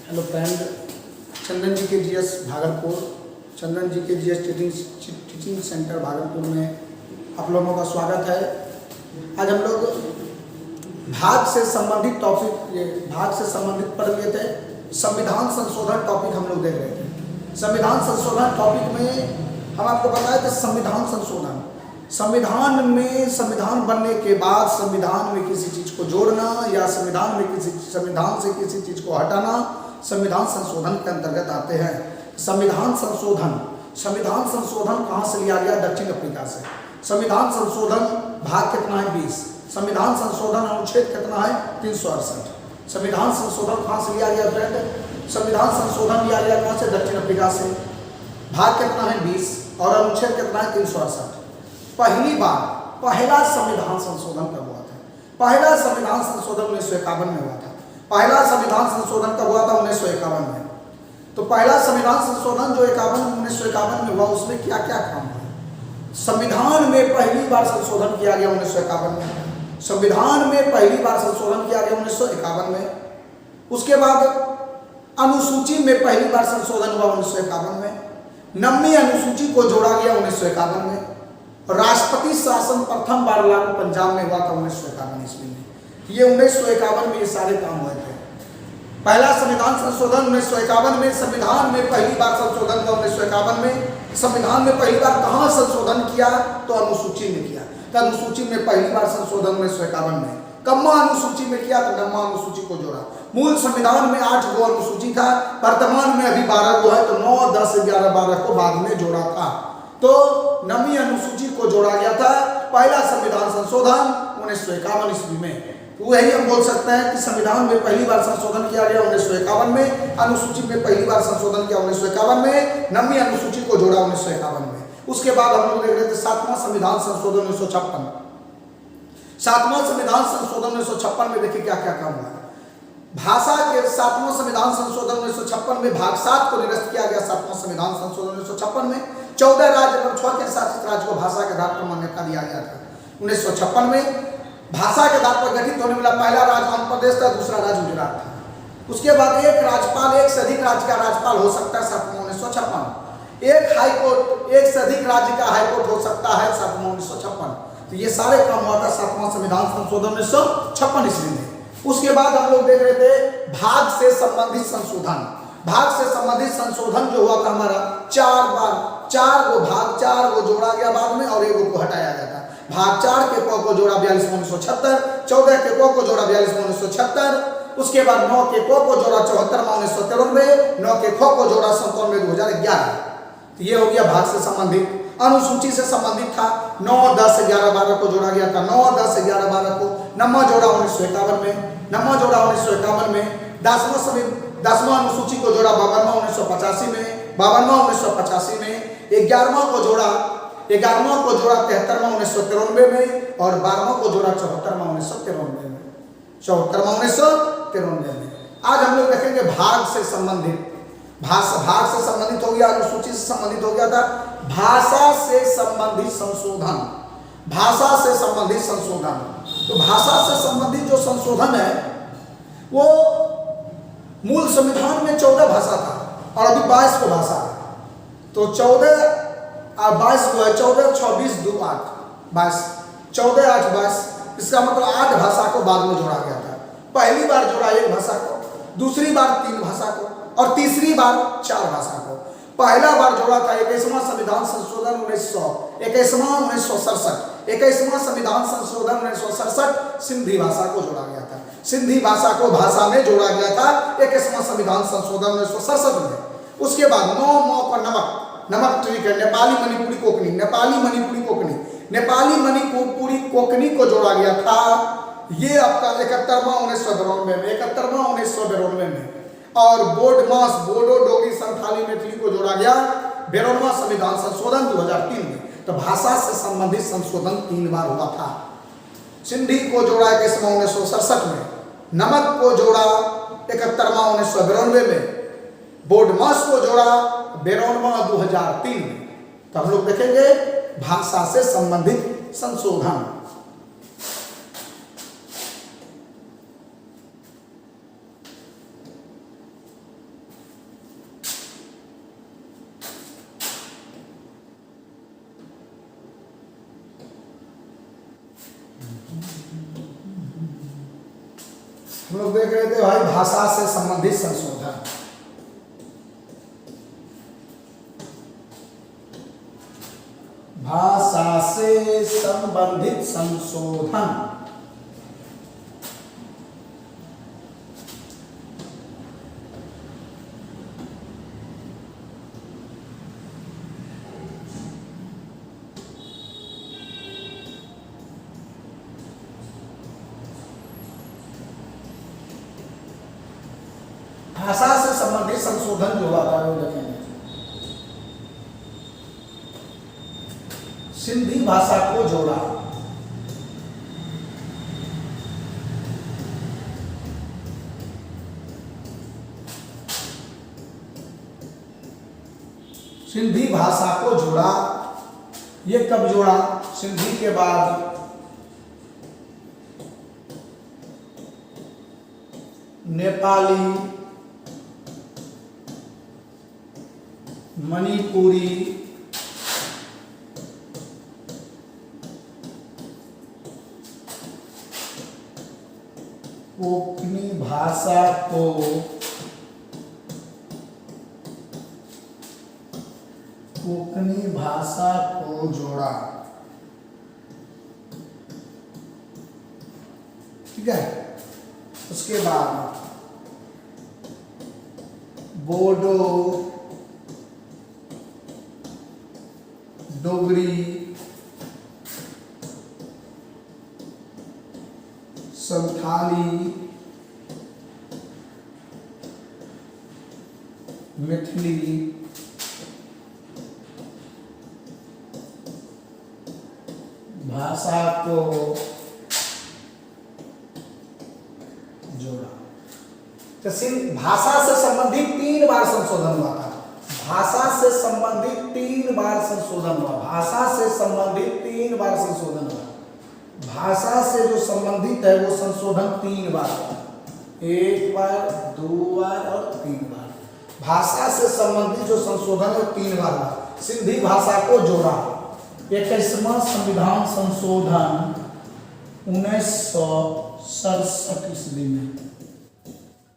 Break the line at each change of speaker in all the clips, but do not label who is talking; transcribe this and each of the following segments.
Hello friend, चंदन जी के GS Bhagalpur, चंदन जी के GS teaching centre Bhagalpur में आप लोगों का स्वागत है। आज हम लोग भाग से संबंधित भाग से संबंधित पढ़ लिए थे। संविधान संशोधन टॉपिक हम लोग देख रहे थे। संविधान संशोधन टॉपिक में हम आपको बताए थे संविधान बनने के बाद संविधान में किसी चीज़ को जोड़ना या संविधान से किसी चीज़ को हटाना संविधान संशोधन के अंतर्गत आते हैं। संविधान संशोधन कहाँ से लिया गया? दक्षिण अफ्रीका से। संविधान संशोधन भाग कितना है? 20। संविधान संशोधन अनुच्छेद कितना है? 368। संविधान संशोधन कहाँ से लिया गया फ्रेंड? संविधान संशोधन लिया गया कहाँ से? दक्षिण अफ्रीका से। भाग कितना है? 20 और अनुच्छेद कितना है? 368। पहला संविधान संशोधन कब हुआ था? पहला संविधान संशोधन 1951 में हुआ था। पहला संविधान संशोधन कब हुआ था? 1951 में। तो पहला संविधान संशोधन जो 1951 में हुआ, उसमें क्या क्या काम हुआ? संविधान में पहली बार संशोधन किया गया 1951 में। संविधान में पहली बार संशोधन किया गया 1951 में। उसके बाद अनुसूची में पहली बार संशोधन हुआ 1951 में। 9वीं अनुसूची को जोड़ा गया 1951 में। राष्ट्रपति शासन प्रथम बार लागू पंजाब में हुआ था 1951 ईस्वी में। ये 1951 में ये सारे काम हुए थे। पहला संविधान संशोधन 1951 में। संविधान में पहली बार संशोधन हुआ 1951 में। संविधान में पहली बार कहाँ संशोधन किया? तो अनुसूची में किया। तो अनुसूची में पहली बार संशोधन 1951 में। कम्मा अनुसूची में किया तो नम्मा अनुसूची को जोड़ा। मूल संविधान में 8 गो अनुसूची था, वर्तमान में अभी 12 गो है, तो 9, 10, 11, 12 को बाद में जोड़ा था। तो 9वीं अनुसूची को जोड़ा गया था। पहला संविधान संशोधन 1951 ईस्वी में। वही हम बोल सकते हैं कि संविधान में पहली बार संशोधन किया गया 1951 में, अनुसूची में पहली बार संशोधन किया 1951 में, 9वीं अनुसूची को जोड़ा 1951 में। उसके बाद हम लोग देख रहे थे 7वां संविधान संशोधन 1956। 7वां संविधान संशोधन 1956 में देखिए क्या क्या काम हुआ। भाषा के 7वां संविधान संशोधन 1956 में भाग 7 को निरस्त किया गया। 7वां संविधान संशोधन 1956 में 14 राज्य एवं 6 केंद्रशासित राज्य को भाषा के आधार पर मान्यता दिया गया था। 1956 में भाषा के आधार पर गठित होने वाला पहला राज्य आंध्र प्रदेश था, दूसरा राज्य गुजरात था। उसके बाद एक राज्यपाल, एक से अधिक राज्य का राज्यपाल हो सकता है 7वां 1956। एक हाईकोर्ट, एक से अधिक राज्य का हाईकोर्ट हो सकता है 7वां 1956। तो ये सारे काम हुआ था 7वां संविधान संशोधन 1956 ईस्वी में। उसके बाद हम लोग देख रहे थे भाग से संबंधित संशोधन। भाग से संबंधित संशोधन जो हुआ था हमारा 4 गो भाग, 4 गो जोड़ा गया बाद में और 1 को हटाया गया था। भाग 4 के क को जोड़ा 42 में 1976, 14 के क को जोड़ा 42 में 1976, उसके बाद 9 के क को जोड़ा 74 में 1993, 9 के ख को जोड़ा 97 में 2011। तो ये हो गया भाग से संबंधित। अनुसूची से संबंधित था 9, 10, 11, 12 को जोड़ा गया था। 9, 10, 11, 12 को 9वां जोड़ा 1951 में। 9वां जोड़ा 1951 में। 10वां अनुसूची को जोड़ा 52वां 1985 में। 52वां 1985 में। 11वां को जोड़ा 73वां 1993 में और 12वां को जोड़ा 74वां 1993 में। 74वां 1993 में। आज हम लोग देखेंगे भाग से संबंधित। भाग से संबंधित हो गया, अनुसूची से संबंधित हो गया था। भाषा से संबंधित संशोधन। भाषा से संबंधित संशोधन। तो भाषा से संबंधित जो संशोधन है वो मूल संविधान में 14 भाषा था और अभी 22 को भाषा है। तो 14 और 22 को है। 14, 26, 2, 8, 22, 14, 8, 22। इसका मतलब 8 भाषा को बाद में जोड़ा गया था। पहली बार जोड़ा 1 भाषा को, दूसरी बार 3 भाषा को और तीसरी बार 4 भाषा को। पहला बार जोड़ा था 21वां संविधान संशोधन 1967। 21वां संविधान संशोधन 1967 सिंधी भाषा को जोड़ा गया था। सिंधी भाषा को भाषा में जोड़ा गया था 21वां संविधान संशोधन 1967 में। उसके बाद 9 पर नमक ट्री है, नेपाली मणिपुरी कोंकणी, नेपाली मणिपुरी कोंकणी को जोड़ा गया था। ये आपका 71वां 1992 में, 71वां 1992 में। और बोडो डोगरी संथाली मैथिली को जोड़ा गया 92वां संविधान संशोधन 2003 में। तो भाषा से संबंधित संशोधन 3 बार हुआ था। सिंधी को जोड़ा 21वां 1967 में, नमक को जोड़ा 71वां 1992 में, बोडमास को जोड़ा 92वां 2003 में। तो हम लोग देखेंगे भाषा से संबंधित संशोधन। हम लोग देख रहे थे भाई भाषा से संबंधित संशोधन। भाषा से संबंधित संशोधन। भाषा से संबंधित संशोधन जो हुआ था वो देखेंगे। सिंधी भाषा को जोड़ा, सिंधी भाषा को जोड़ा। ये कब जोड़ा? सिंधी के बाद नेपाली, मणिपुरी, कोंकणी भाषा को जोड़ा। ठीक है। उसके बाद बोडो, डोगरी, संथाली, मैथिली, भाषा को जोड़ा। तो भाषा से संबंधित 3 बार संशोधन हुआ था। भाषा से संबंधित 3 बार संशोधन हुआ। भाषा से संबंधित 3 बार संशोधन हुआ। भाषा से जो संबंधित है वो संशोधन 3 बार हुआ। 1 बार, 2 बार और 3 बार। भाषा से संबंधित जो संशोधन है 3 बार हुआ। सिंधी भाषा को जोड़ा। 21वां संविधान संशोधन 1967 ईस्वी में,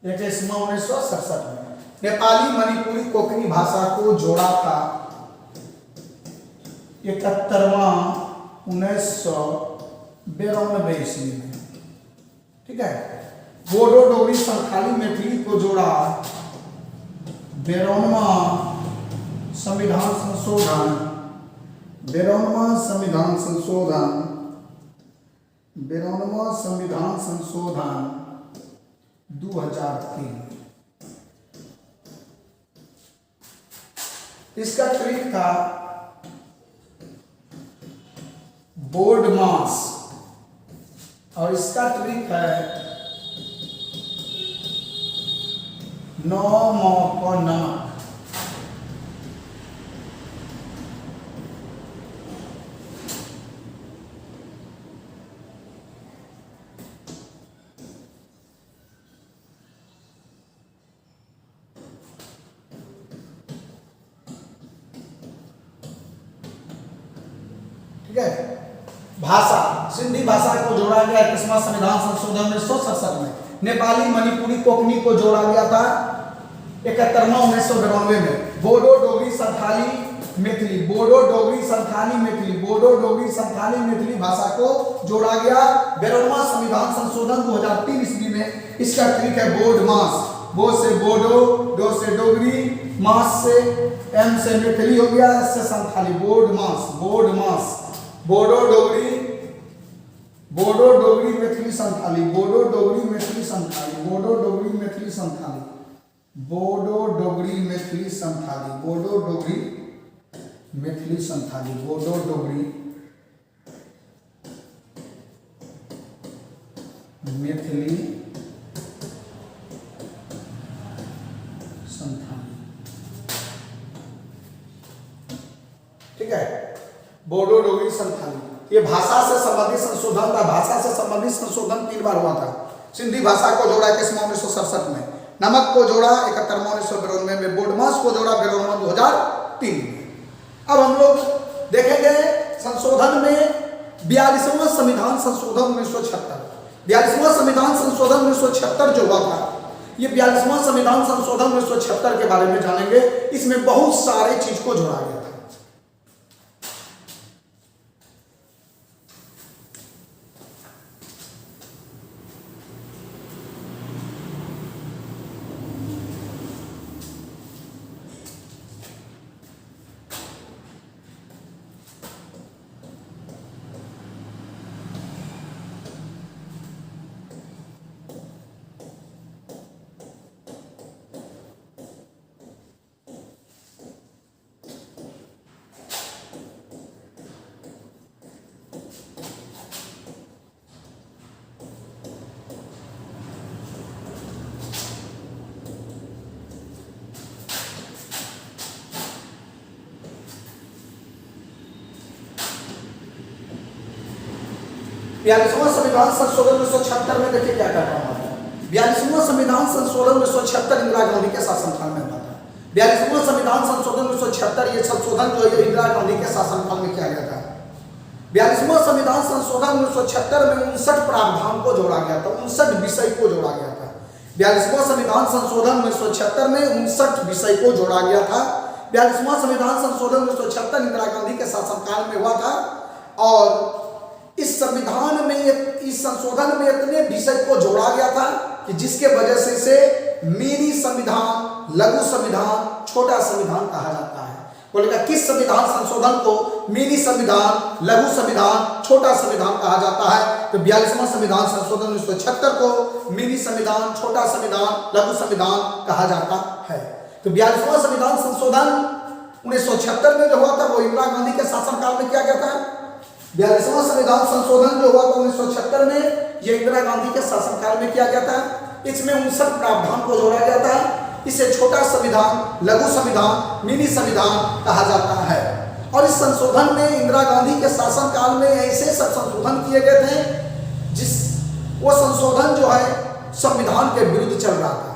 1967 में नेपाली, मणिपुरी, कोंकणी भाषा को जोड़ा था। 71वां 1992 ईस्वी में। ठीक है। बोडो, डोगरी, संथाली, मैथिली को जोड़ा 92वां संविधान संशोधन 2003 इसका ट्रिक था बोर्ड मास और इसका ट्रिक है 9 को नमक। ठीक है। भाषा, सिंधी भाषा को जोड़ा गया 21वां संविधान संशोधन 1967 में। नेपाली, मणिपुरी, कोंकणी को जोड़ा गया था 71वां 1992 में। बोडो, डोगरी, संथाली, मैथिली, बोडो, डोगरी, संथाली, मैथिली, बोडो, डोगरी, संथाली, मैथिली भाषा को जोड़ा गया 92वां संविधान संशोधन 2003 ईस्वी में। इसका ट्रिक है बोर्ड मास। बो से बोडो, डो से डोगरी, मास से एम से मैथिली हो गया, एस से संथाली। बोर्ड मास, बोर्ड मास। बोडो, डोगरी, मैथिली, संथाली, बोडो, डोगरी, मैथिली, संथाली, बोडो, डोगरी, मैथिली, संथाली, बोडो, डोगरी, मैथिली, संथाली, बोडो, डोगरी, मैथिली, संथाली, बोडो, डोगरी, मैथिली, संथाली। ठीक है। बोडो, डोगरी, संथाली। ये भाषा से संबंधित संशोधन था। भाषा से संबंधित संशोधन 3 बार हुआ था। सिंधी भाषा को जोड़ा 21वां 1967 में, नमक को जोड़ा 71वां 1992 में, बोर्ड मास को जोड़ा 92वां 2003 में। अब हम लोग देखेंगे संशोधन में 42वां संविधान संशोधन 1976। 42वां संविधान संशोधन 1976 जो हुआ था, ये 42वां संविधान संशोधन 1976 के बारे में जानेंगे। इसमें बहुत सारे चीज को जोड़ा गया था। बयालीसवां संविधान संशोधन 1976 में देखिए क्या क्या काम आता है। 42वां संविधान संशोधन 1976 इंदिरा गांधी के शासनकाल में हुआ था। 42वां संविधान संशोधन 1976 ये संशोधन जो है इंदिरा गांधी के शासनकाल में किया गया था। 42वां संविधान संशोधन 1976 में 59 प्रावधान को जोड़ा गया था, 59 विषय को जोड़ा गया था। 42वां संविधान संशोधन 1976 में 59 विषय को जोड़ा गया था। 42वां संविधान संशोधन 1976 इंदिरा गांधी के शासनकाल में हुआ था और इस संविधान में इस संशोधन में इतने विषय को जोड़ा गया था कि जिसके वजह से इसे मिनी संविधान, लघु संविधान, छोटा संविधान कहा जाता है। बोलेगा किस संविधान संशोधन को मिनी संविधान, लघु संविधान, छोटा संविधान कहा जाता है? तो 42वां संविधान संशोधन 1976 को मिनी संविधान, छोटा संविधान, लघु संविधान कहा जाता है। तो 42वां संविधान संशोधन 1976 में जो हुआ था वो इंदिरा गांधी के शासनकाल में किया गया था। 42वां संविधान संशोधन जो हुआ था 1976 में ये इंदिरा गांधी के शासनकाल में किया गया था। इसमें 59 प्रावधान को जोड़ा गया था। इसे छोटा संविधान, लघु संविधान, मिनी संविधान कहा जाता है। और इस संशोधन में इंदिरा गांधी के शासनकाल में ऐसे सब संशोधन किए गए थे जिस वो संशोधन जो है संविधान के विरुद्ध चल रहा था।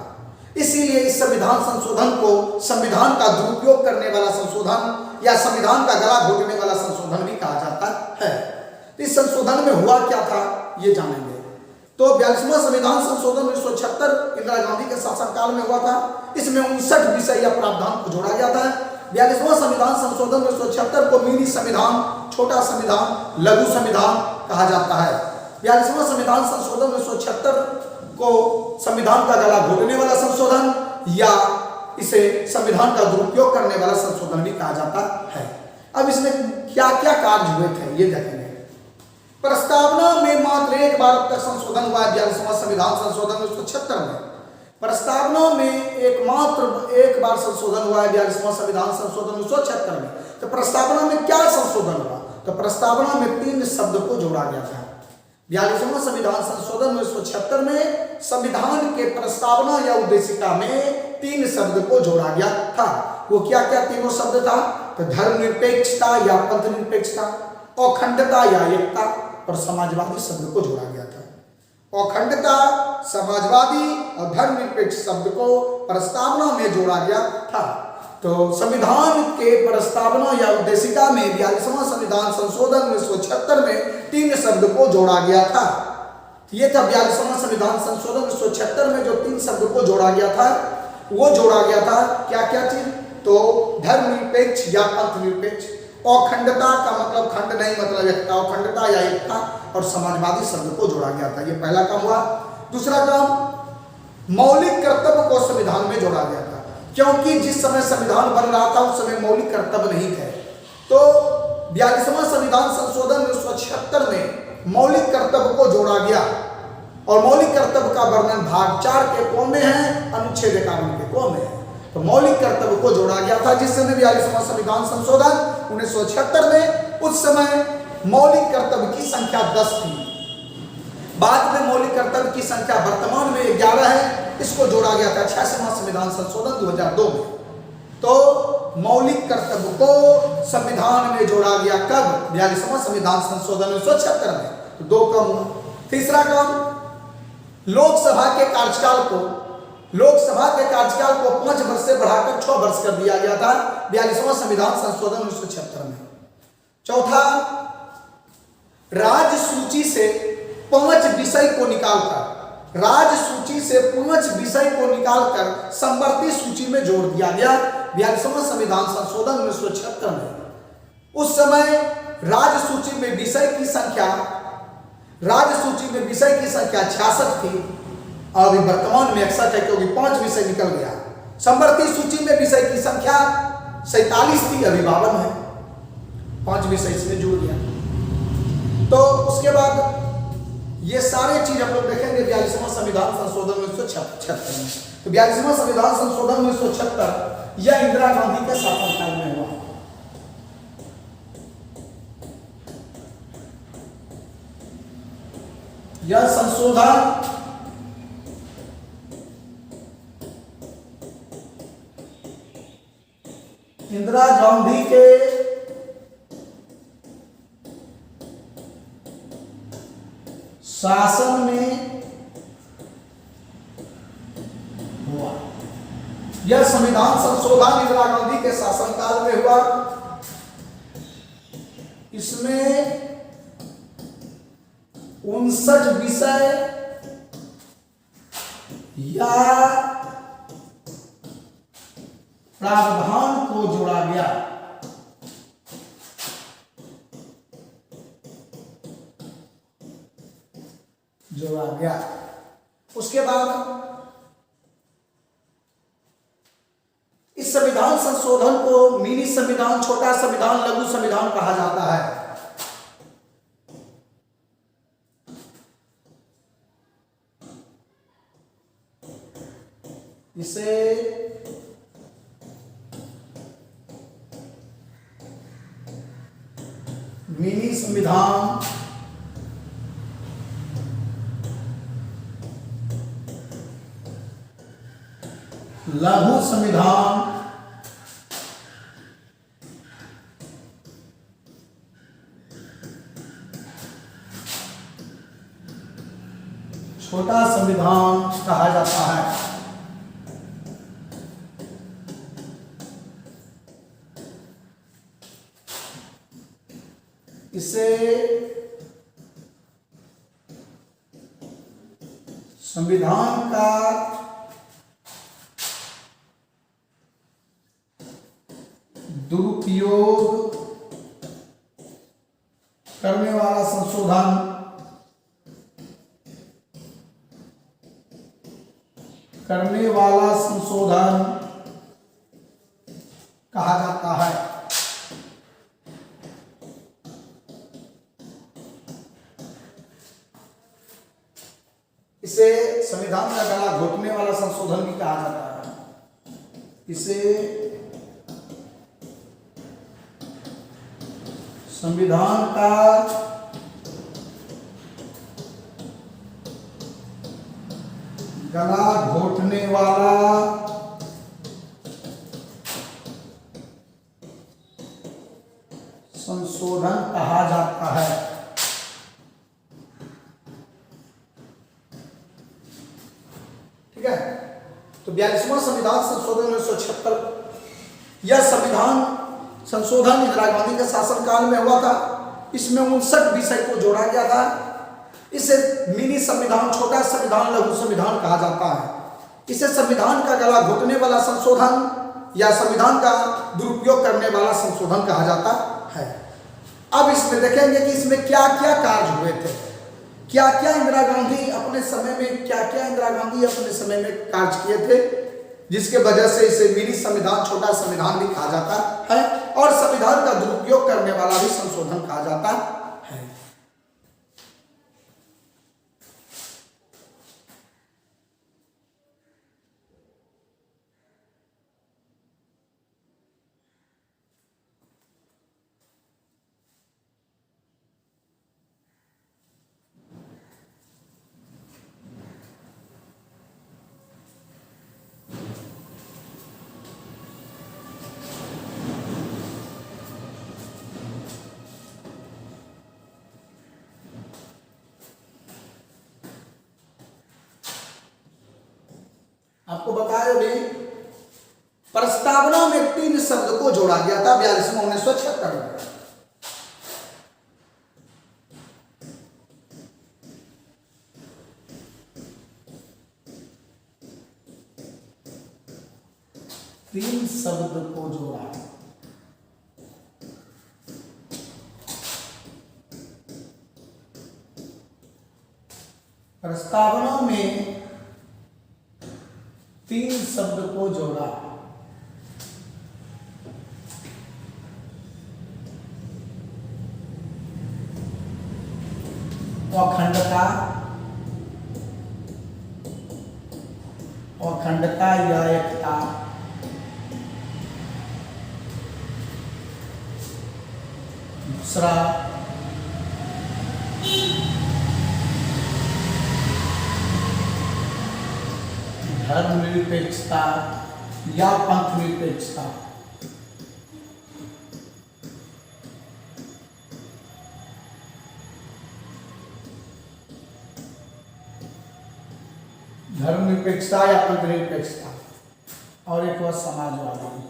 इसीलिए इस संविधान संशोधन को संविधान का दुरुपयोग करने वाला संशोधन या संविधान का गला घोटने वाला संशोधन भी कहा जाता है। तो इस संशोधन में हुआ क्या था ये जानेंगे। तो 42वां संविधान संशोधन 1976 इंदिरा गांधी के शासनकाल में हुआ था। इसमें 59 विषय या प्रावधान को जोड़ा गया था। 42वां संविधान संशोधन 1976 को मिनी संविधान, छोटा संविधान, लघु संविधान कहा जाता है। 42वां संविधान संशोधन 1976 को संविधान का गला घोटने वाला संशोधन या इसे संविधान का दुरुपयोग करने वाला संशोधन भी कहा जाता है। अब इसमें क्या क्या कार्य हुए थे ये देखेंगे। प्रस्तावना में मात्र एक बार अब तक संशोधन हुआ है 42वां संविधान संशोधन 1976 में। प्रस्तावना में एक बार संशोधन हुआ है 42वां संविधान संशोधन 1976 में। तो प्रस्तावना में क्या संशोधन हुआ? तो प्रस्तावना में 3 शब्द को जोड़ा गया था। 42वां संविधान संशोधन 1976 में संविधान के प्रस्तावना या उद्देशिका में 3 शब्द को जोड़ा गया था। वो क्या क्या तीनों शब्द था? तो धर्मनिरपेक्षता या पंथनिरपेक्षता, अखंडता या एकता और समाजवादी शब्द को जोड़ा गया था। अखंडता, समाजवादी और धर्मनिरपेक्ष शब्द को प्रस्तावना में जोड़ा गया था। तो संविधान के प्रस्तावना या उद्देशिका में 42वां संविधान संशोधन 1976 में 3 शब्द को जोड़ा गया था। ये था 42वां संविधान संशोधन 1976 में जो 3 शब्द को जोड़ा गया था। वो जोड़ा गया था क्या क्या चीज? तो धर्मनिरपेक्ष या पंथनिरपेक्ष, अखंडता का मतलब खंड नहीं मतलब एकता, अखंडता या एकता और समाजवादी शब्द को जोड़ा गया था। ये पहला काम हुआ। दूसरा काम मौलिक कर्तव्य को संविधान में जोड़ा गया था, क्योंकि जिस समय संविधान बन रहा था उस समय मौलिक कर्तव्य नहीं थे। तो 42वां संविधान संशोधन 1976 में मौलिक कर्तव्य को जोड़ा गया और मौलिक कर्तव्य का वर्णन भाग 4 के क में है, अनुच्छेद 51 के क में है। तो मौलिक कर्तव्य को जोड़ा गया था जिस समय 42वां संविधान संशोधन 1976 में, उस समय मौलिक कर्तव्य की संख्या 10 थी। बाद में मौलिक कर्तव्य की संख्या वर्तमान में 11 है। इसको जोड़ा गया था 86वां संविधान संशोधन 2002 में। तो मौलिक कर्तव्य को संविधान में जोड़ा गया कब? 42वां संविधान संशोधन 1976 में। तो 2 काम हुआ। तीसरा काम, लोकसभा के कार्यकाल को 5 वर्ष से बढ़ाकर 6 वर्ष कर दिया गया था 42वां संविधान संशोधन 1976 में। चौथा, राज्य सूची से 5 विषय को निकालकर, राज सूची से 5 विषय को निकालकर समवर्ती सूची में जोड़ दिया गया 42वां संविधान संशोधन 1976 में। उस समय राज सूची में विषय की संख्या 66 थी और अभी वर्तमान में 61 है, क्योंकि 5 विषय निकल गया। समवर्ती सूची में विषय की संख्या 47 थी, अभी 52 है, 5 विषय इसमें जुड़ गया। तो उसके बाद ये सारे चीज हम लोग देखेंगे 42वां संविधान संशोधन 1976 में। तो 42वां संविधान संशोधन 1976 यह इंदिरा गांधी के शासनकाल में हुआ। यह संशोधन इंदिरा गांधी के शासन में हुआ। यह संविधान संशोधन इंदिरा गांधी के शासनकाल में हुआ। इसमें 59 विषय या प्रावधान को जोड़ा गया। उसके बाद इस संविधान संशोधन को मिनी संविधान, छोटा संविधान, लघु संविधान कहा जाता है। इसे मिनी संविधान, लघु संविधान, छोटा संविधान कहा जाता है। इसे संविधान का दुरुपयोग करने वाला संशोधन कहा जाता है। इसे संविधान का गला घोटने वाला संशोधन भी कहा जाता है। इसे संविधान का गला घोटने वाला संशोधन कहा जाता है। ठीक है, तो 42वां संविधान संशोधन 1976 यह संविधान संशोधन इंदिरा गांधी के शासनकाल में हुआ था। इसमें 59 विषय को जोड़ा गया था। इसे मिनी संविधान, छोटा संविधान, लघु संविधान कहा जाता है। इसे संविधान का गला घोटने वाला संशोधन या संविधान का दुरुपयोग करने वाला संशोधन कहा जाता है। अब इसमें देखेंगे कि इसमें क्या क्या कार्य हुए थे, क्या क्या इंदिरा गांधी अपने समय में कार्य किए थे, जिसके वजह से इसे मिनी संविधान, छोटा संविधान भी कहा जाता है और संविधान का दुरुपयोग करने वाला भी संशोधन कहा जाता है। आपको बताया भी प्रस्तावना में 3 शब्द को जोड़ा गया था 42वां 1976 में। तीन शब्द को जोड़ा। प्रस्तावना में तीन शब्द को जोड़ा। अखंडता, अखंडता या एकता, दूसरा धर्मनिरपेक्षता या पंथ निरपेक्षता। धर्मनिरपेक्षता या पंथ निरपेक्षता। और एक और समाजवादी।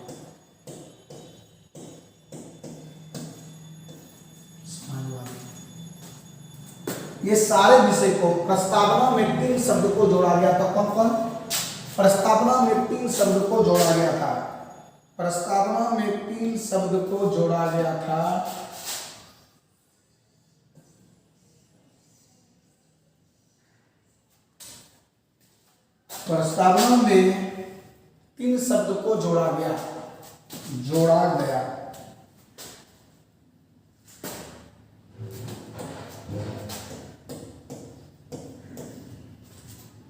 ये सारे विषय को प्रस्तावना में तीन शब्द को जोड़ा गया था। कौन कौन? प्रस्तावना में तीन शब्द को जोड़ा गया था। प्रस्तावना में तीन शब्द को जोड़ा गया था। प्रस्तावना में तीन शब्द को जोड़ा गया।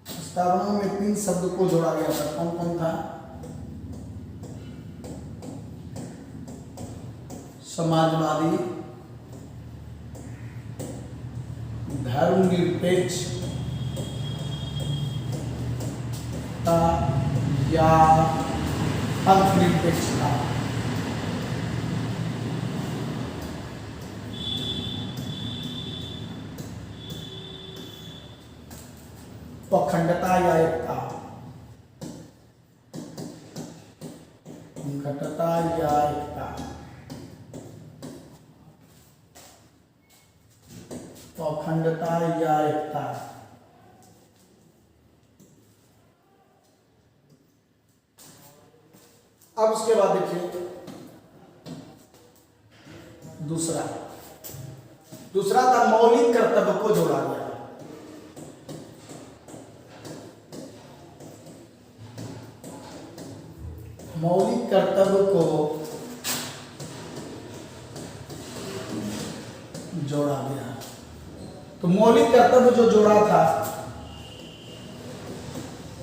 प्रस्तावना में तीन शब्द को जोड़ा गया था। कौन कौन था? समाजवादी, धर्मनिरपेक्ष या पंथ निरपेक्षता। अखंडता या एकता, अखंडता या एकता, अखंडता या एकता। अब उसके बाद देखिए दूसरा था मौलिक कर्तव्य को जोड़ा गया। मौलिक कर्तव्य को जोड़ा गया। तो मौलिक कर्तव्य जो जोड़ा था,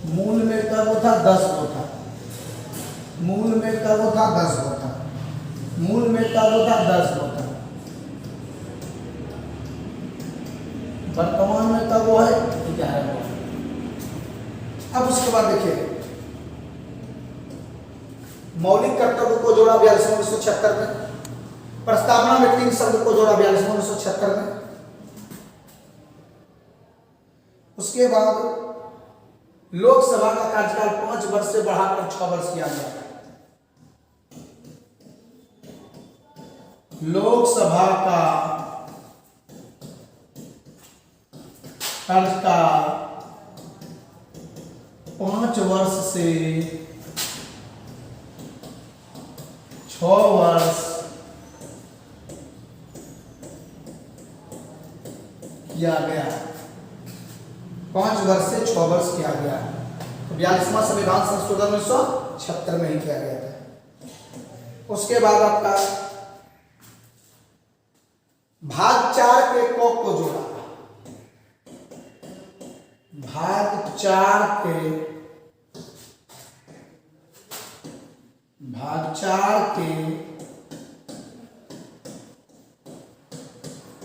मूल में का वो था 10 वो था। मूल में का वो था 10 वो था। मूल में का वो था 10 वो था। वर्तमान में का वो है 11 वो। अब उसके बाद देखिए मौलिक कर्तव्य को जोड़ा 4276 में। प्रस्तावना में तीन शब्द को जोड़ा 4276 में। उसके बाद लोकसभा का कार्यकाल 5 वर्ष से बढ़ाकर 6 वर्ष किया गया। लोकसभा का कार्यकाल 5 वर्ष से 6 वर्ष किया गया। 5 वर्ष से 6 वर्ष किया गया। तो 42वां संविधान संशोधन 1976 में ही किया गया था। उसके बाद आपका भाग 4 के को जोड़ा। भाग 4 के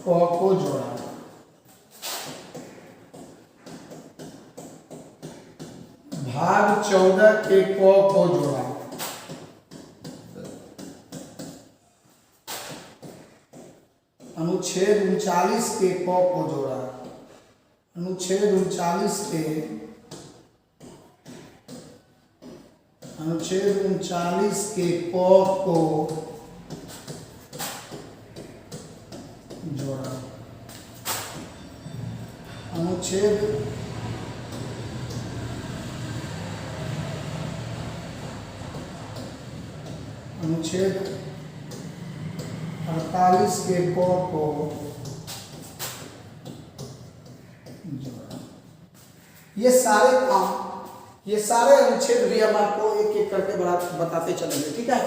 को जोड़ा। भाग 14 के को जोड़ा। अनुच्छेद 39 के को जोड़ा। अनुच्छेद 39 के को जोड़ा। अनुच्छेद 39 अनुच्छेद 48 के क को जोड़ा। ये सारे काम, ये सारे अनुच्छेद भी हम आपको एक एक करके बताते चलेंगे, ठीक है।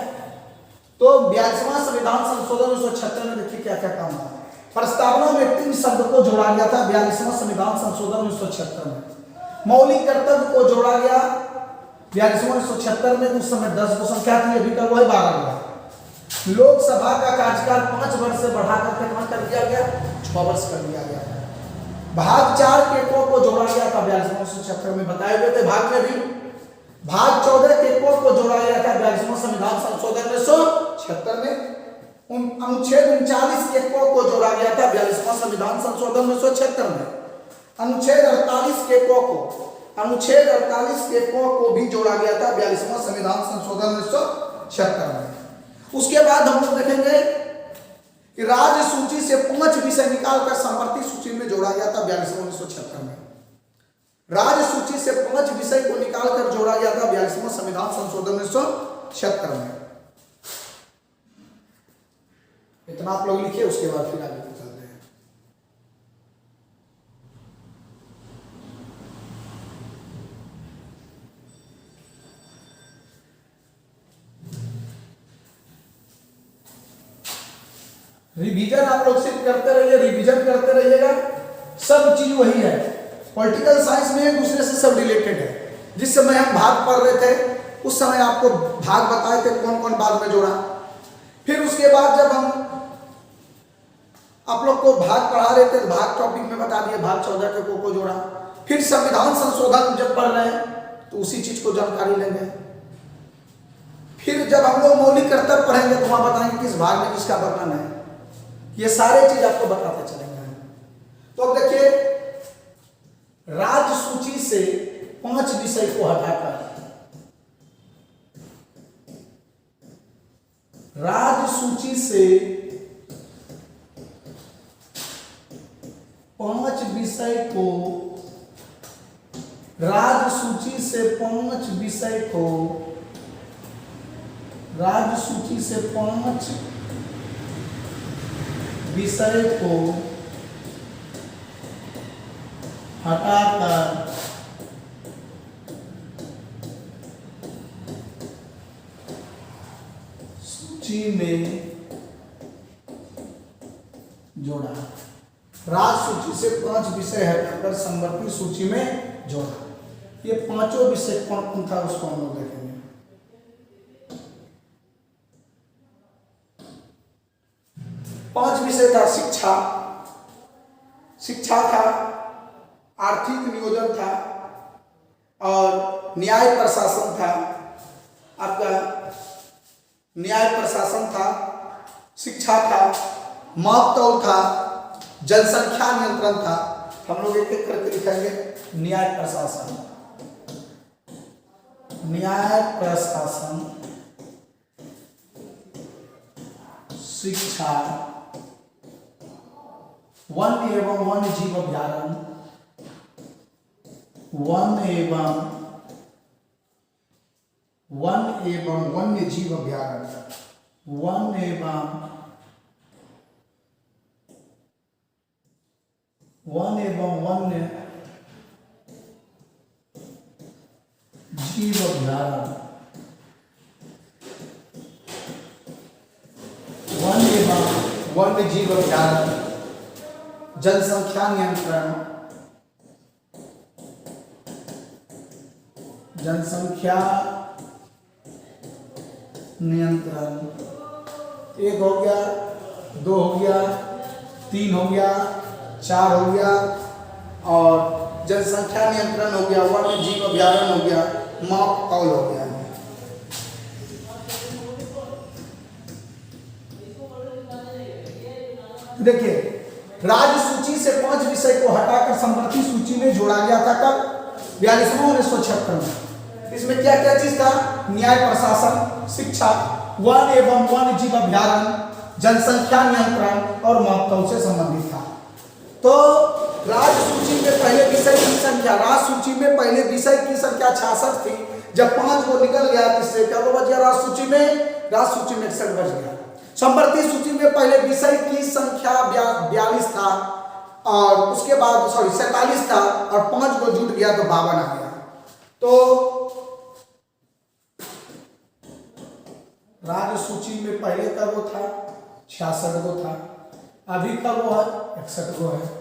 तो 42वां संविधान संशोधन 1976 में देखिए क्या क्या काम था। प्रस्तावना में 3 शब्द को जोड़ा गया था 42वां संविधान संशोधन 1976 में। मौलिक कर्तव्य को जोड़ा गया 42वां 1976 में, उस समय 10 को संख्या थी, अभी का वो है 12 गया। लोकसभा का कार्यकाल 5 वर्ष से बढ़ाकर कितना कर दिया गया, 6 वर्ष कर दिया गया। भाग 4 के को जोड़ा गया था 42वां 1976 में, बताए हुए थे भाग में भी। भाग 14 के को जोड़ा गया था 42वां संविधान संशोधन 1976 में। अनुच्छेद 39 के को जोड़ा गया था 42वां संविधान संशोधन 1976 में। अनुच्छेद 48 के को भी जोड़ा गया था 42वां संविधान संशोधन 1976 में। उसके बाद हम लोग देखेंगे कि राज्य सूची से 5 विषय निकालकर संवर्ती सूची में जोड़ा गया था 42वां 1976 में। राज्य सूची से 5 विषय को निकालकर जोड़ा गया था 42वां संविधान संशोधन 1976 में। इतना आप लोग लिखिए, उसके बाद फिर आगे चलते हैं। रिवीजन आप लोग सिर्फ करते रहिए, रिवीजन करते रहिएगा, सब चीज वही है। पॉलिटिकल साइंस में एक दूसरे से सब रिलेटेड है। जिस समय हम भाग पढ़ रहे थे उस समय आपको भाग बताए थे कौन कौन भाग में जोड़ा। फिर उसके बाद जब हम आप लोग को भाग पढ़ा रहे थे तो भाग टॉपिक में बता दिए, भाग 14 के को जोड़ा। फिर संविधान संशोधन जब पढ़ रहे हैं तो उसी चीज को जानकारी लेंगे। फिर जब हम लोग मौलिक कर्तव्य पढ़ेंगे तो वहां बताएंगे किस भाग में किसका वर्णन है। ये सारे चीज आपको बताते चलेंगे। तो अब देखिए, राज्य सूची से 5 विषय को हटाकर राज्य सूची से 5 विषय को राज्य सूची से 5 विषय को राज्य सूची से 5 विषय को हटाकर सूची में जोड़ा। राज्य सूची से 5 विषय हटाकर संवर्ती सूची में जोड़ा। ये 5 विषय कौन कौन था उसको हम लोग देखेंगे। पांच विषय था। शिक्षा था, आर्थिक नियोजन था, और न्याय प्रशासन था। आपका न्याय प्रशासन था, शिक्षा था, माप तौल था, जनसंख्या नियंत्रण था। हम लोग एक एक करके लिखेंगे। न्याय प्रशासन, शिक्षा, वन एवं वन्य जीव अभ्यारण्य, वन एवं वन्य जीव अभ्यारण्य, वन एवं वन्य जीव अभ्यारण्य, वन एवं वन्य जीव अभ्यारण्य, जनसंख्या नियंत्रण, एक हो गया, 2 हो गया, 3 हो गया, 4 हो गया, और जनसंख्या नियंत्रण हो गया, वन्य जीव अभ्यारण्य हो गया, माप तौल हो गया। देखिए, राज्य सूची से 5 विषय को हटाकर संवर्ती सूची में जोड़ा गया था कब? 42वां 1976 में। इसमें क्या क्या चीज था? न्याय प्रशासन, शिक्षा, वन एवं वन्य जीव अभ्यारण्य, जनसंख्या नियंत्रण और माप तौल से संबंधित था। तो राज्य सूची में पहले विषय की संख्या, राज्य सूची में पहले विषय की संख्या 66 थी। जब 5 को निकल गया, किससे क्या बच गया? राज्य सूची में राज्य सूची में 61 बच गया। संवर्ती सूची में पहले विषय की संख्या 42 था और उसके बाद 47 था और 5 को जुट गया तो 52 आ गया। तो राज्य सूची में पहले का वो था 66 गो था, अभी का वो है 61 गो है।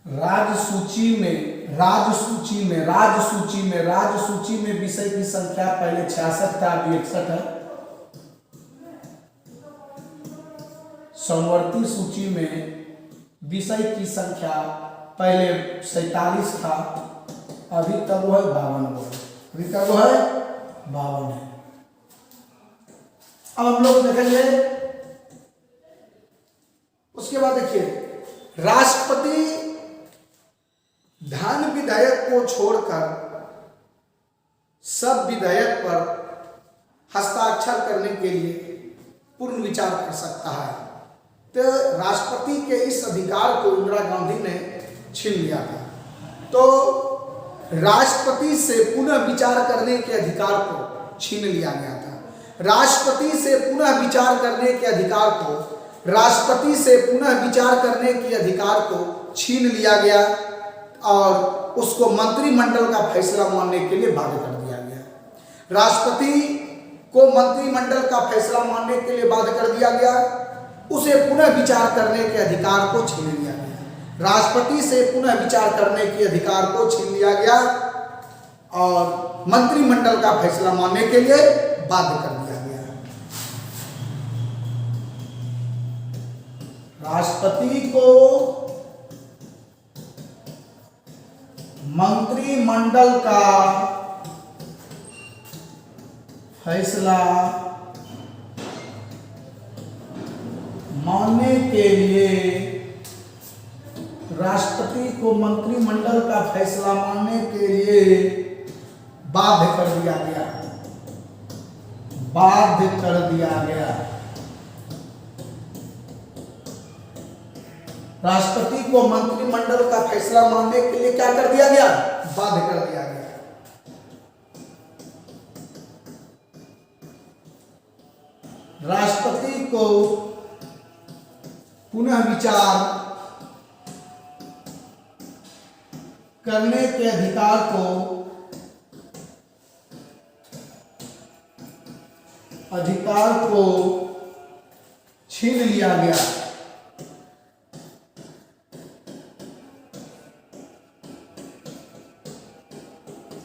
राज्य सूची में विषय की संख्या पहले 66 था, अभी 61 है। संवर्ती सूची में विषय की संख्या पहले 47 था, अभी तक वो है 52 है। अभी तक वो है 52 है। अब हम लोग देखेंगे उसके बाद देखिए राष्ट्रपति धन विधेयक को छोड़कर सब विधेयक पर हस्ताक्षर करने के लिए पूर्ण विचार कर सकता है। तो राष्ट्रपति के इस अधिकार को इंदिरा गांधी ने छीन लिया था। तो राष्ट्रपति से पुनः विचार करने के अधिकार को छीन लिया गया था। राष्ट्रपति से पुनः विचार करने के अधिकार को राष्ट्रपति से पुनः विचार करने के अधिकार को छीन लिया गया और उसको मंत्रिमंडल का फैसला मानने के लिए बाध्य कर दिया गया। राष्ट्रपति को मंत्रिमंडल का फैसला मानने के लिए बाध्य कर दिया गया, उसे पुनः विचार करने के अधिकार को छीन लिया गया। राष्ट्रपति से पुनः विचार करने के अधिकार को छीन लिया गया और मंत्रिमंडल का फैसला मानने के लिए बाध्य कर दिया गया। राष्ट्रपति को मंत्रिमंडल का फैसला मानने के लिए राष्ट्रपति को मंत्रिमंडल का फैसला मानने के लिए बाध्य कर दिया गया। बाध्य कर दिया गया। राष्ट्रपति को मंत्रिमंडल का फैसला मानने के लिए क्या कर दिया गया? बाध्य कर दिया गया। राष्ट्रपति को पुनः विचार करने के अधिकार को छीन लिया गया।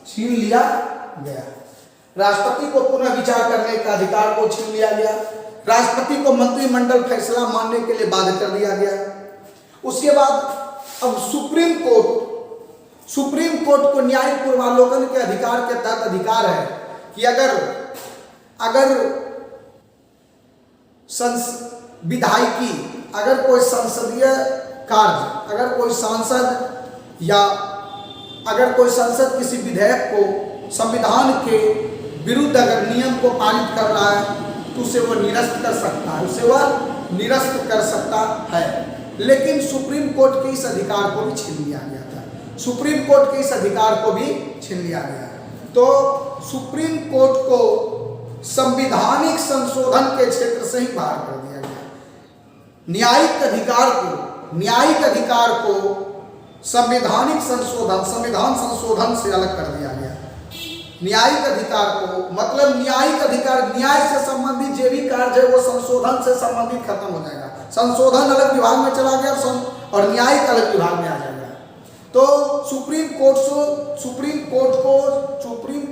छीन लिया गया। राष्ट्रपति को पुनः विचार करने का अधिकार को छीन लिया गया। राष्ट्रपति को मंत्रिमंडल फैसला मानने के लिए बाध्य कर दिया गया। उसके बाद अब सुप्रीम कोर्ट को न्यायिक पूर्वावलोकन के अधिकार के तहत अधिकार है कि अगर विधायिकी, अगर कोई संसदीय कार्य, अगर कोई सांसद या अगर कोई संसद किसी विधेयक को संविधान के विरुद्ध अगर नियम को पारित कर रहा है तो उसे वह निरस्त कर सकता है, उसे वह निरस्त कर सकता है। लेकिन सुप्रीम कोर्ट के इस अधिकार को भी छीन लिया गया था। सुप्रीम कोर्ट के इस अधिकार को भी छीन लिया गया। तो सुप्रीम कोर्ट को संवैधानिक संशोधन के क्षेत्र से ही बाहर कर दिया गया। न्यायिक अधिकार को संवैधानिक संशोधन, संविधान संशोधन से अलग कर दिया गया। न्यायिक अधिकार को मतलब न्यायिक अधिकार, न्याय से संबंधित जो भी कार्य है वो संशोधन से संबंधित खत्म हो जाएगा। संशोधन अलग विभाग में चला गया और न्यायिक अलग विभाग में आ जाएगा। तो सुप्रीम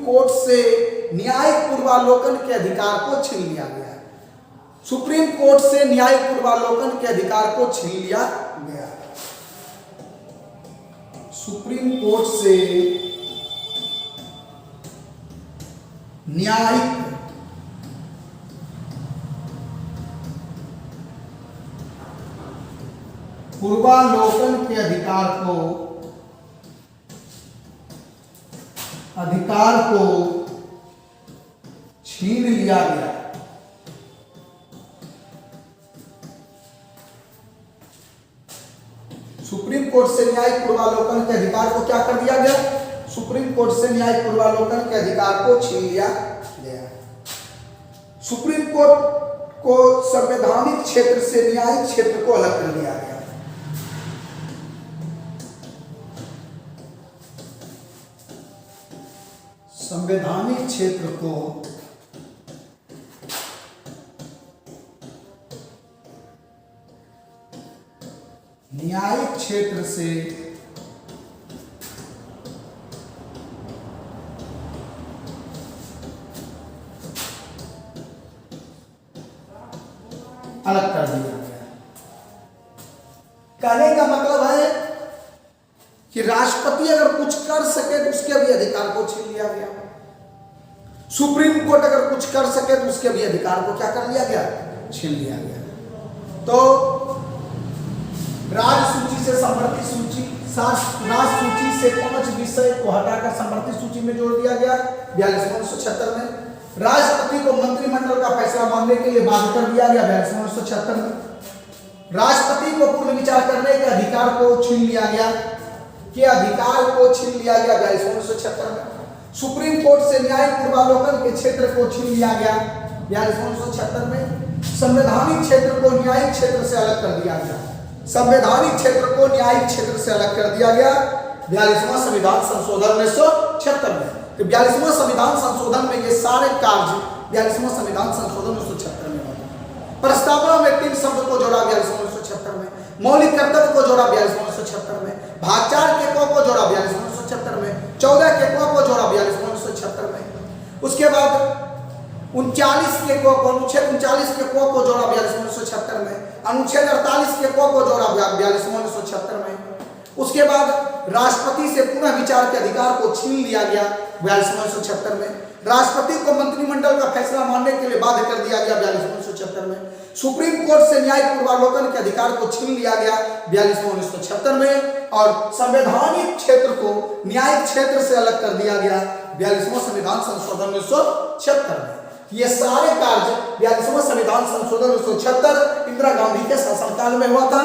कोर्ट से न्यायिक पूर्वावलोकन के अधिकार को छीन लिया गया। सुप्रीम कोर्ट से न्यायिक पूर्वावलोकन के अधिकार को छीन लिया गया। सुप्रीम कोर्ट से न्यायिक पूर्वावलोकन के अधिकार को छीन लिया गया। कोर्ट से न्यायिक पूर्वालोकन के अधिकार को क्या कर दिया गया? सुप्रीम कोर्ट से न्यायिक पूर्वालोकन के अधिकार को छीन लिया गया। सुप्रीम कोर्ट को संवैधानिक क्षेत्र से न्यायिक क्षेत्र को अलग कर दिया गया। संवैधानिक क्षेत्र को न्यायिक क्षेत्र से अलग कर दिया गया। कहने का मतलब है कि राष्ट्रपति अगर कुछ कर सके तो उसके भी अधिकार को छीन लिया गया। सुप्रीम कोर्ट अगर कुछ कर सके तो उसके भी अधिकार को क्या कर लिया गया? छीन लिया गया। तो राज सूची से समवर्ती सूची, राज सूची से 5 विषय को हटाकर समवर्ती सूची में जोड़ दिया गया 4276 में। राष्ट्रपति को मंत्रिमंडल का फैसला मानने के लिए बाध्य कर दिया गया 4276 में। राष्ट्रपति को पुनर्विचार करने के अधिकार को छीन लिया गया, के अधिकार को छीन लिया गया 4276 में। सुप्रीम कोर्ट से न्यायिक पूर्वालोकन के क्षेत्र को छीन लिया गया 4276 में। संवैधानिक क्षेत्र को न्यायिक क्षेत्र से अलग कर दिया गया। संवैधानिक क्षेत्र को न्यायिक क्षेत्र से अलग कर दिया गया 42वां संविधान संशोधन 1976 में। तो 42वां संविधान संशोधन में ये सारे कार्य 42वां संविधान संशोधन 1976 में होता। प्रस्तावना में 3 शब्द को जोड़ा 4276 में, मौलिक कर्तव्य को जोड़ा 4276 में, भाग 4 के को जोड़ा 4276 में, 14 के को जोड़ा 4276 में। उसके बाद 39 के को अनुच्छेद 39 के को जोड़ा 4276 में, अनुच्छेद 48 के को जोड़ा 4276 में। उसके बाद राष्ट्रपति से पुनः विचार के अधिकार को छीन लिया गया 4276 में। राष्ट्रपति को मंत्रिमंडल का फैसला मानने के लिए बाध्य कर दिया गया 4276 में। सुप्रीम कोर्ट से न्यायिक पूर्वालोकन के अधिकार को छीन लिया गया 4276 में। और संवैधानिक क्षेत्र को न्यायिक क्षेत्र से अलग कर दिया गया 42वां संविधान संशोधन 1976 में। ये सारे कार्य 42वां संविधान संशोधन 1976 इंदिरा गांधी के शासनकाल में हुआ था।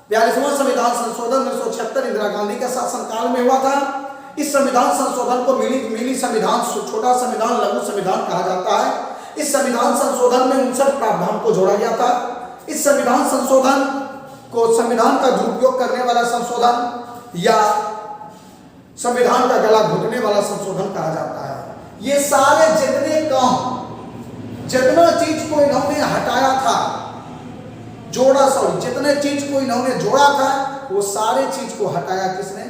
42वां संविधान संशोधन 1976 इंदिरा गांधी के शासनकाल में हुआ था। इस संविधान संशोधन को मिनी संविधान, छोटा संविधान, लघु संविधान कहा जाता है। इस संविधान संशोधन में 59 प्रावधान को जोड़ा गया था। इस संविधान संशोधन को संविधान का दुरुपयोग करने वाला संशोधन या संविधान का गला घोटने वाला संशोधन कहा जाता है। ये सारे जितने काम, जितना चीज को इन्होंने हटाया था, जितने चीज को इन्होंने जोड़ा था, वो सारे चीज को हटाया किसने?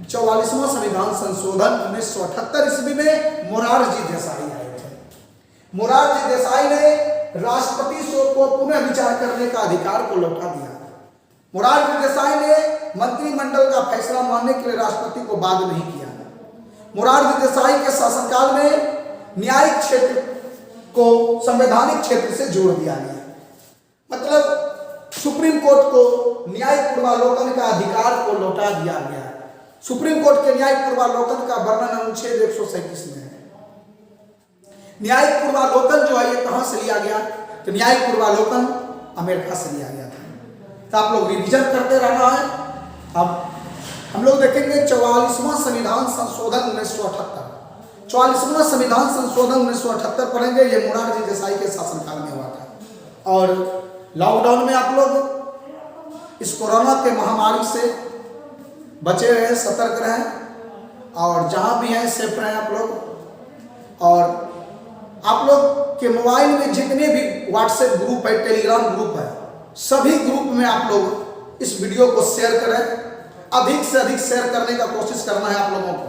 44वां संविधान संशोधन 1978 ईस्वी में मोरारजी देसाई आए थे। मोरारजी देसाई ने राष्ट्रपति को पुनः विचार करने का अधिकार को लौटा दिया। मोरारजी देसाई ने मंत्रिमंडल का फैसला मानने के लिए राष्ट्रपति को बाध्य नहीं किया। मोरारजी देसाई के शासनकाल में न्यायिक क्षेत्र को संवैधानिक क्षेत्र से जोड़ दिया गया। मतलब सुप्रीम कोर्ट को न्यायिक पूर्वालोकन का अधिकार को लौटा दिया गया। सुप्रीम कोर्ट के न्यायिक पूर्वालोकन का वर्णन अनुच्छेद 137 में है। न्यायिक पूर्वालोकन जो है ये कहां से लिया गया? तो न्यायिक पूर्वालोकन अमेरिका से लिया गया था। तो आप लोग रिवीजन करते रहना है। अब हम लोग देखेंगे 44वां संविधान संशोधन 1978। 44वां संविधान संशोधन 1978 पढ़ेंगे। ये मोरारजी देसाई के शासनकाल में हुआ था। और लॉकडाउन में आप लोग इस कोरोना के महामारी से बचे रहें, सतर्क रहें और जहां भी हैं सेफ रहें आप लोग। और आप लोग के मोबाइल में जितने भी व्हाट्सएप ग्रुप है, टेलीग्राम ग्रुप है, सभी ग्रुप में आप लोग इस वीडियो को शेयर करें। अधिक से अधिक शेयर करने का कोशिश करना है आप लोगों को।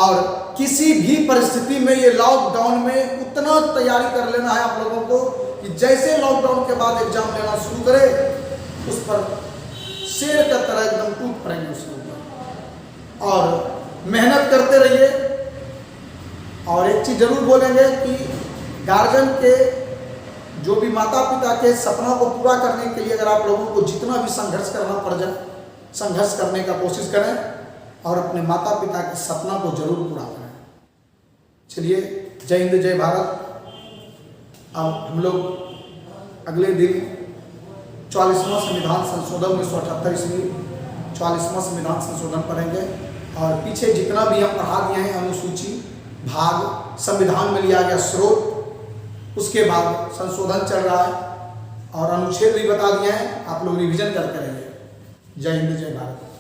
और किसी भी परिस्थिति में ये लॉकडाउन में उतना तैयारी कर लेना है आप लोगों को कि जैसे लॉकडाउन के बाद एग्जाम लेना शुरू करें उस पर शेर का तरह एकदम टूट पड़ेंगे उसके ऊपर। और मेहनत करते रहिए। और एक चीज जरूर बोलेंगे कि गार्जियन के, जो भी माता पिता के सपनों को पूरा करने के लिए अगर आप लोगों को जितना भी संघर्ष करना पड़ जाए, संघर्ष करने का कोशिश करें और अपने माता पिता के सपना को जरूर पूरा करें। चलिए, जय हिंद, जय भारत। अब हम लोग अगले दिन 44वां संविधान संशोधन 1978 ईस्वी 44वां संविधान संशोधन पढ़ेंगे और पीछे जितना भी हम पढ़ा दिए हैं अनुसूची भाग संविधान में लिया गया स्रोत, उसके बाद संशोधन चल रहा है और अनुच्छेद भी बता दिए हैं, आप लोग रिवीजन करते रहिए। जय हिंद जय भारत।